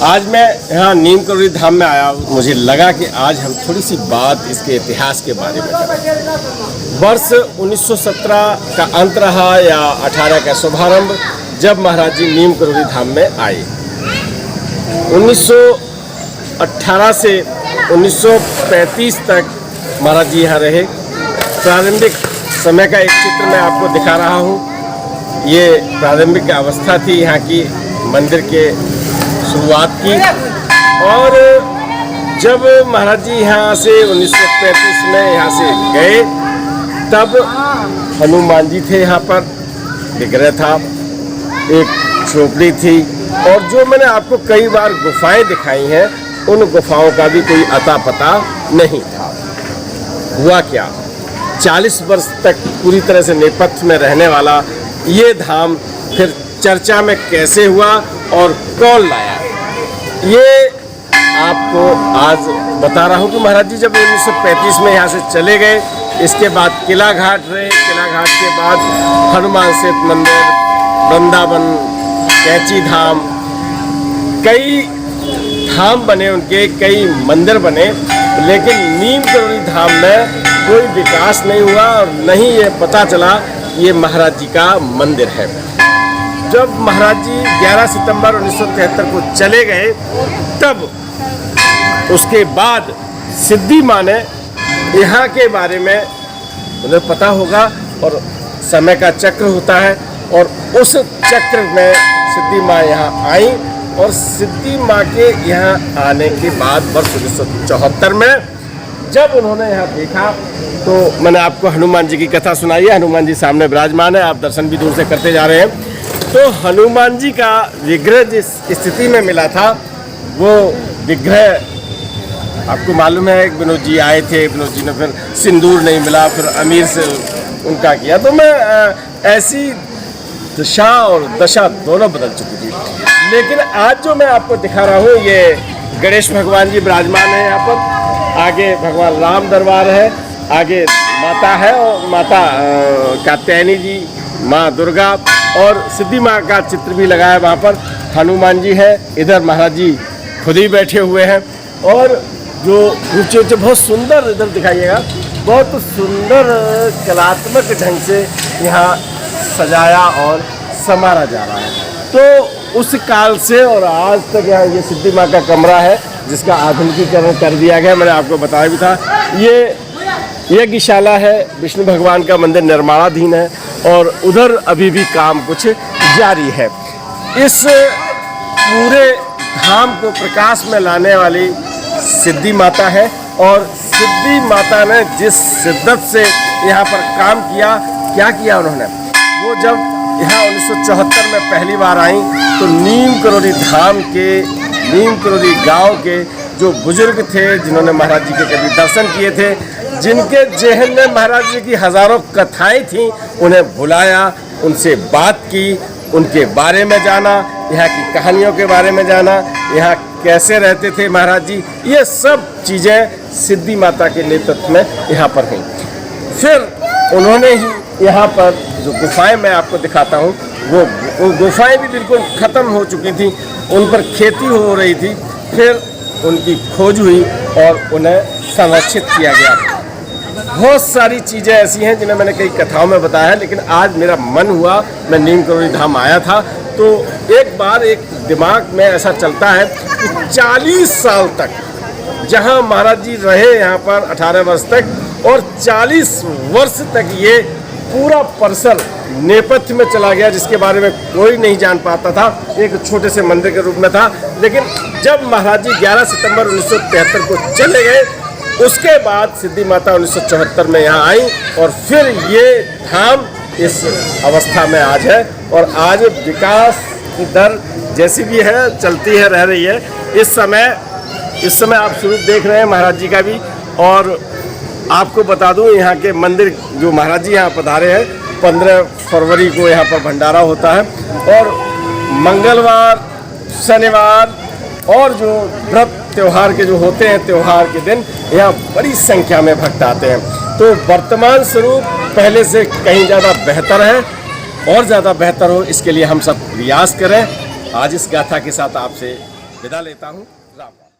आज मैं यहाँ नीम करोली धाम में आया हूँ। मुझे लगा कि आज हम थोड़ी सी बात इसके इतिहास के बारे में करें। वर्ष 1917 का अंत रहा या 18 का शुभारंभ, जब महाराज जी नीम करोली धाम में आए। 1918 से 1935 तक महाराज जी यहाँ रहे। प्रारंभिक समय का एक चित्र मैं आपको दिखा रहा हूँ। ये प्रारंभिक अवस्था थी यहाँ की मंदिर के शुरुआत की। और जब महाराज जी यहाँ से 1935 में यहाँ से गए, तब हनुमान जी थे यहाँ पर, विग्रह था, एक झोपड़ी थी, और जो मैंने आपको कई बार गुफाएं दिखाई हैं, उन गुफाओं का भी कोई अता पता नहीं था। हुआ क्या, 40 वर्ष तक पूरी तरह से नेपथ्य में रहने वाला ये धाम फिर चर्चा में कैसे हुआ और कौन लाया, ये आपको आज बता रहा हूँ कि महाराज जी जब 1935 में यहाँ से चले गए, इसके बाद किला घाट रहे, किला घाट के बाद हनुमान सेतु मंदिर, वृंदावन, कैची धाम, कई धाम बने उनके, कई मंदिर बने, लेकिन नीम करोली धाम में कोई विकास नहीं हुआ और नहीं ये पता चला ये महाराज जी का मंदिर है। जब महाराज जी 11 सितंबर 1973 को चले गए, तब उसके बाद सिद्धि माँ ने यहाँ के बारे में उन्हें पता होगा, और समय का चक्र होता है, और उस चक्र में सिद्धि माँ यहाँ आई। और सिद्धि माँ के यहाँ आने के बाद वर्ष 1974 में जब उन्होंने यहाँ देखा, तो मैंने आपको हनुमान जी की कथा सुनाई है। हनुमान जी सामने विराजमान है, आप दर्शन भी दूर से करते जा रहे हैं। तो हनुमान जी का विग्रह जिस स्थिति में मिला था, वो विग्रह आपको मालूम है, विनोद जी आए थे, विनोद जी ने फिर सिंदूर नहीं मिला, फिर अमीर से उनका किया। तो मैं ऐसी दिशा और दशा दोनों बदल चुकी थी। लेकिन आज जो मैं आपको दिखा रहा हूँ, ये गणेश भगवान जी विराजमान है यहाँ पर, आगे भगवान राम दरबार है, आगे माता है, और माता कात्यायनी जी, माँ दुर्गा, और सिद्धि माँ का चित्र भी लगाया वहाँ पर। हनुमान जी है, इधर महाराज जी खुद ही बैठे हुए हैं, और जो ऊंचे ऊंचे बहुत सुंदर, इधर दिखाइएगा, बहुत सुंदर कलात्मक ढंग से यहाँ सजाया और संवारा जा रहा है। तो उस काल से और आज तक यहाँ ये सिद्धि माँ का कमरा है, जिसका आधुनिकीकरण कर दिया गया। मैंने आपको बताया भी था, ये यज्ञशाला है, विष्णु भगवान का मंदिर निर्माणाधीन है, और उधर अभी भी काम कुछ जारी है। इस पूरे धाम को प्रकाश में लाने वाली सिद्धि माता है, और सिद्धि माता ने जिस शिद्दत से यहाँ पर काम किया, क्या किया उन्होंने, वो जब यहाँ 1974 में पहली बार आई, तो नीम करोली धाम के, नीम करोली गांव के जो बुजुर्ग थे, जिन्होंने महाराज जी के कभी दर्शन किए थे, जिनके जेहन में महाराज जी की हजारों कथाएं थीं, उन्हें बुलाया, उनसे बात की, उनके बारे में जाना, यहाँ की कहानियों के बारे में जाना, यहाँ कैसे रहते थे महाराज जी, ये सब चीज़ें सिद्धि माता के नेतृत्व में यहाँ पर हैं। फिर उन्होंने ही यहाँ पर जो गुफाएं मैं आपको दिखाता हूँ, वो गुफाएं भी बिल्कुल ख़त्म हो चुकी थी, उन पर खेती हो रही थी। फिर उनकी खोज हुई और उन्हें संरक्षित किया गया। बहुत सारी चीज़ें ऐसी हैं जिन्हें मैंने कई कथाओं में बताया है, लेकिन आज मेरा मन हुआ, मैं नीम करोली धाम आया था, तो एक बार एक दिमाग में ऐसा चलता है कि 40 साल तक जहां महाराज जी रहे यहाँ पर 18 वर्ष तक, और 40 वर्ष तक ये पूरा परिसर नेपथ्य में चला गया, जिसके बारे में कोई नहीं जान पाता था, एक छोटे से मंदिर के रूप में था। लेकिन जब महाराज जी 11 सितंबर 1973 को चले गए, उसके बाद सिद्धि माता 1974 में यहाँ आई, और फिर ये धाम इस अवस्था में आज है। और आज विकास की दर जैसी भी है, चलती है, रह रही है। इस समय आप स्वरूप देख रहे हैं महाराज जी का भी। और आपको बता दूं, यहाँ के मंदिर जो महाराज जी यहाँ पधारे हैं, 15 फरवरी को यहाँ पर भंडारा होता है, और मंगलवार, शनिवार और जो व्रत त्यौहार के जो होते हैं, त्यौहार के दिन यहाँ बड़ी संख्या में भक्त आते हैं। तो वर्तमान स्वरूप पहले से कहीं ज़्यादा बेहतर है, और ज़्यादा बेहतर हो, इसके लिए हम सब प्रयास करें। आज इस गाथा के साथ आपसे विदा लेता हूँ। राम राम।